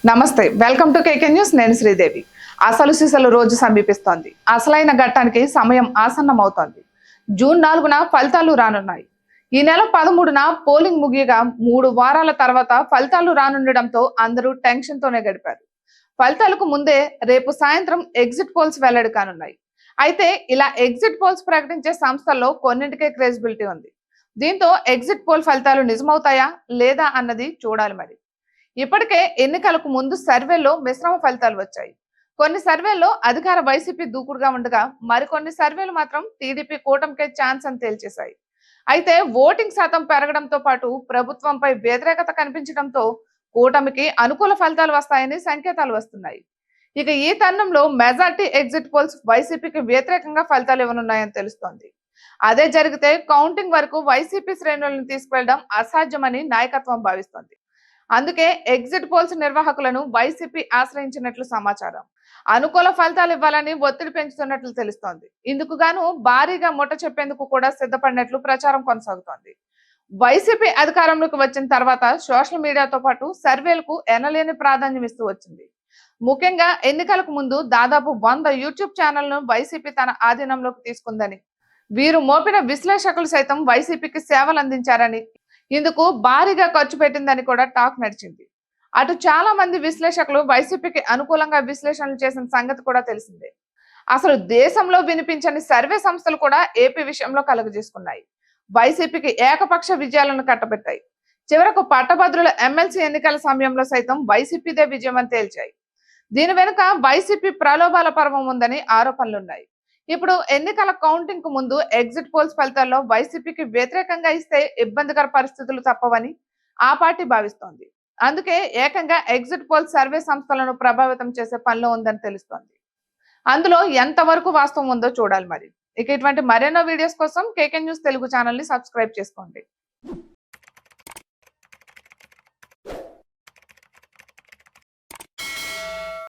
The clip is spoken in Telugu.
నమస్తే, వెల్కమ్ టు కేకే న్యూస్. నేను శ్రీదేవి. అసలు సిసలు రోజు సమీపిస్తోంది. అసలైన ఘట్టానికి సమయం ఆసన్నమవుతోంది. జూన్ 4న ఫలితాలు రానున్నాయి. ఈ నెల 13న పోలింగ్ ముగియగా 3 వారాల తర్వాత ఫలితాలు రానుండడంతో అందరూ టెన్షన్ తోనే గడిపారు. ఫలితాలకు ముందే రేపు సాయంత్రం ఎగ్జిట్ పోల్స్ వెల్లడి కానున్నాయి. అయితే ఇలా ఎగ్జిట్ పోల్స్ ప్రకటించే సంస్థల్లో కొన్నింటికే క్రెడిబిలిటీ ఉంది. దీంతో ఎగ్జిట్ పోల్ ఫలితాలు నిజమవుతాయా లేదా అన్నది చూడాలి. మరి ఇప్పటికే ఎన్నికలకు ముందు సర్వేల్లో మిశ్రమ ఫలితాలు వచ్చాయి. కొన్ని సర్వేల్లో అధికార వైసీపీ దూకుడుగా ఉండగా మరికొన్ని సర్వేలు మాత్రం టీడీపీ కూటమికే ఛాన్స్ అని తేల్చేశాయి. అయితే ఓటింగ్ శాతం పెరగడంతో పాటు ప్రభుత్వంపై వ్యతిరేకత కనిపించడంతో కూటమికి అనుకూల ఫలితాలు వస్తాయని సంకేతాలు వస్తున్నాయి. ఇక ఈ తరుణంలో మెజార్టీ ఎగ్జిట్ పోల్స్ వైసీపీకి వ్యతిరేకంగా ఫలితాలు ఇవ్వనున్నాయని తెలుస్తోంది. అదే జరిగితే కౌంటింగ్ వరకు వైసీపీ శ్రేణులను తీసుకువెళ్లడం అసాధ్యమని నాయకత్వం భావిస్తోంది. అందుకే ఎగ్జిట్ పోల్స్ నిర్వాహకులను వైసీపీ ఆశ్రయించినట్లు సమాచారం. అనుకూల ఫలితాలు ఇవ్వాలని ఒత్తిడి పెంచుతున్నట్లు తెలుస్తోంది. ఇందుకు గాను భారీగా ముట్ట చెప్పేందుకు కూడా సిద్ధపడినట్లు ప్రచారం కొనసాగుతోంది. వైసీపీ అధికారంలోకి వచ్చిన తర్వాత సోషల్ మీడియాతో పాటు సర్వేలకు ఎనలేని ప్రాధాన్యం ఇస్తూ వచ్చింది. ముఖ్యంగా ఎన్నికలకు ముందు దాదాపు 100 యూట్యూబ్ ఛానళ్లను వైసీపీ తన ఆధీనంలోకి తీసుకుందని, వీరు మోపిన విశ్లేషకులు సైతం వైసీపీకి సేవలు అందించారని, ఇందుకు భారీగా ఖర్చు పెట్టిందని కూడా టాక్ నడిచింది. అటు చాలా మంది విశ్లేషకులు వైసీపీకి అనుకూలంగా విశ్లేషణలు చేసిన సంగతి కూడా తెలిసిందే. అసలు దేశంలో వినిపించని సర్వే సంస్థలు కూడా ఏపీ విషయంలో కలుగజేసుకున్నాయి. వైసీపీకి ఏకపక్ష విజయాలను కట్టబెట్టాయి. చివరకు పట్టభద్రుల ఎమ్మెల్సీ ఎన్నికల సమయంలో సైతం వైసీపీదే విజయం అని తేల్చాయి. దీని వెనుక వైసీపీ ప్రలోభాల పర్వం ఉందని ఆరోపణలున్నాయి. ఇప్పుడు ఎన్నికల కౌంటింగ్ కు ముందు ఎగ్జిట్ పోల్స్ ఫలితాల్లో వైసీపీకి వ్యతిరేకంగా ఇస్తే ఇబ్బందికర పరిస్థితులు తప్పవని ఆ పార్టీ భావిస్తోంది. అందుకే ఏకంగా ఎగ్జిట్ పోల్స్ సర్వే సంస్థలను ప్రభావితం చేసే పనిలో ఉందని తెలుస్తోంది. అందులో ఎంతవరకు వాస్తవం ఉందో చూడాలి. మరి ఇక ఇటువంటి మరెన్నో వీడియోస్ కోసం కేకే న్యూస్ తెలుగు ఛానల్ ని సబ్స్క్రైబ్ చేసుకోండి.